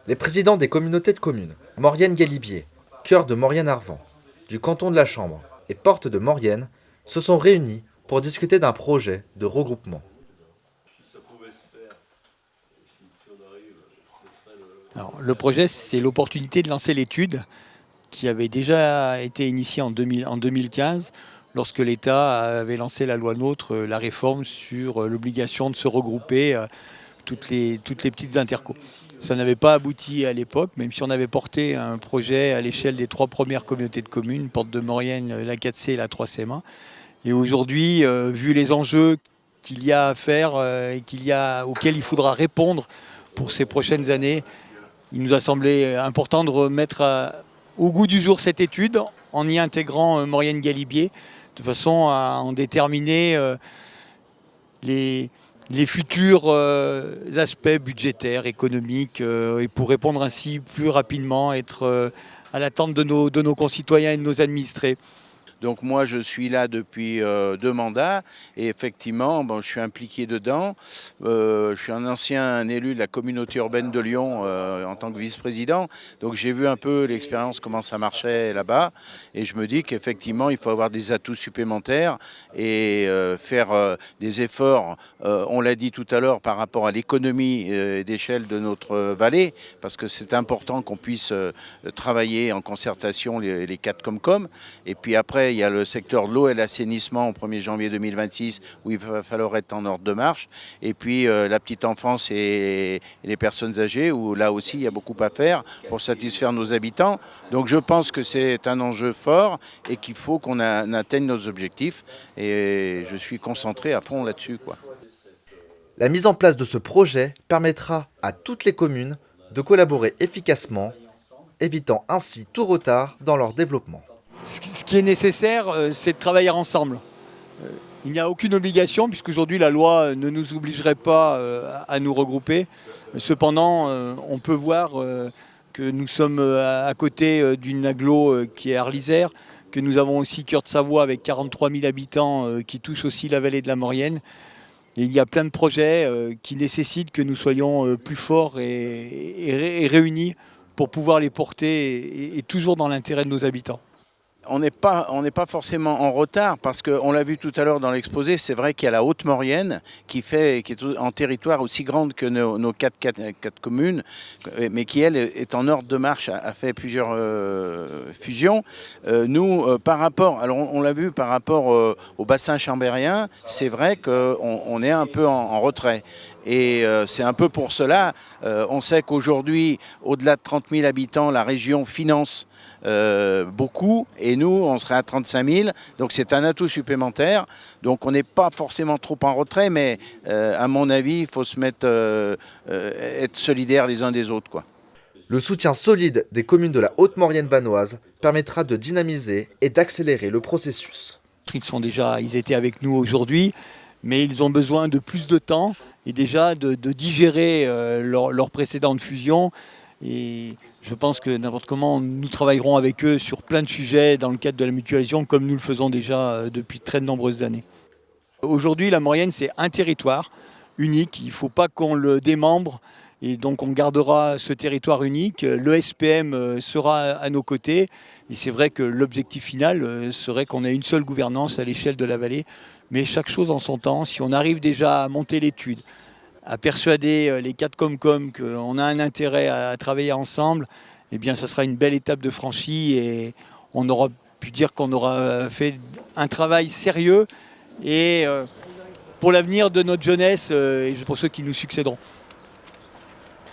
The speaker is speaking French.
Les présidents des communautés de communes, Maurienne-Galibier, cœur de Maurienne-Arvent, du canton de la Chambre et porte de Maurienne, se sont réunis pour discuter d'un projet de regroupement. Alors, le projet, c'est l'opportunité de lancer l'étude qui avait déjà été initiée en 2015 lorsque l'État avait lancé la loi NOTRe, la réforme sur l'obligation de se regrouper toutes les petites intercos. Ça n'avait pas abouti à l'époque, même si on avait porté un projet à l'échelle des 3 premières communautés de communes, Porte de Maurienne, la 4C et la 3CMA. Et aujourd'hui, vu les enjeux qu'il y a à faire et auxquels il faudra répondre pour ces prochaines années, il nous a semblé important de remettre au goût du jour cette étude en y intégrant Maurienne-Galibier, de façon à en déterminer les futurs aspects budgétaires, économiques, et pour répondre ainsi plus rapidement, être à l'attente de nos concitoyens et de nos administrés. Donc moi je suis là depuis 2 mandats et effectivement je suis impliqué dedans. Je suis un ancien élu de la communauté urbaine de Lyon en tant que vice-président. Donc j'ai vu un peu l'expérience, comment ça marchait là-bas. Et je me dis qu'effectivement il faut avoir des atouts supplémentaires et faire des efforts, on l'a dit tout à l'heure, par rapport à l'économie d'échelle de notre vallée. Parce que c'est important qu'on puisse travailler en concertation les 4 Comcom. Et puis après, il y a le secteur de l'eau et l'assainissement au 1er janvier 2026 où il va falloir être en ordre de marche. Et puis la petite enfance et les personnes âgées où là aussi il y a beaucoup à faire pour satisfaire nos habitants. Donc je pense que c'est un enjeu fort et qu'il faut qu'on atteigne nos objectifs. Et je suis concentré à fond là-dessus, quoi. La mise en place de ce projet permettra à toutes les communes de collaborer efficacement, évitant ainsi tout retard dans leur développement. Ce qui est nécessaire, c'est de travailler ensemble. Il n'y a aucune obligation, puisqu'aujourd'hui la loi ne nous obligerait pas à nous regrouper. Cependant, on peut voir que nous sommes à côté d'une agglo qui est Arlysère, que nous avons aussi Cœur de Savoie avec 43 000 habitants qui touchent aussi la vallée de la Maurienne. Et il y a plein de projets qui nécessitent que nous soyons plus forts et réunis pour pouvoir les porter et toujours dans l'intérêt de nos habitants. On n'est pas forcément en retard parce qu'on l'a vu tout à l'heure dans l'exposé, c'est vrai qu'il y a la Haute-Maurienne qui est en territoire aussi grande que nos 4 communes, mais qui elle est en ordre de marche, a fait plusieurs fusions. Nous, par rapport, alors on l'a vu par rapport au bassin chambérien, c'est vrai qu'on est un peu en retrait. Et c'est un peu pour cela, on sait qu'aujourd'hui, au-delà de 30 000 habitants, la région finance beaucoup, et nous on serait à 35 000, donc c'est un atout supplémentaire. Donc on n'est pas forcément trop en retrait, mais à mon avis il faut se mettre être solidaires les uns des autres, quoi. Le soutien solide des communes de la Haute-Maurienne vanoise permettra de dynamiser et d'accélérer le processus. Ils étaient avec nous aujourd'hui, mais ils ont besoin de plus de temps et déjà de digérer leur précédente fusion. Et je pense que n'importe comment, nous travaillerons avec eux sur plein de sujets dans le cadre de la mutualisation, comme nous le faisons déjà depuis très nombreuses années. Aujourd'hui, la Maurienne, c'est un territoire unique. Il ne faut pas qu'on le démembre. Et donc, on gardera ce territoire unique. Le SPM sera à nos côtés. Et c'est vrai que l'objectif final serait qu'on ait une seule gouvernance à l'échelle de la vallée. Mais chaque chose en son temps. Si on arrive déjà à monter l'étude, à persuader les 4 Comcom qu'on a un intérêt à travailler ensemble, eh bien, ça sera une belle étape de franchie et on aura pu dire qu'on aura fait un travail sérieux et pour l'avenir de notre jeunesse et pour ceux qui nous succéderont.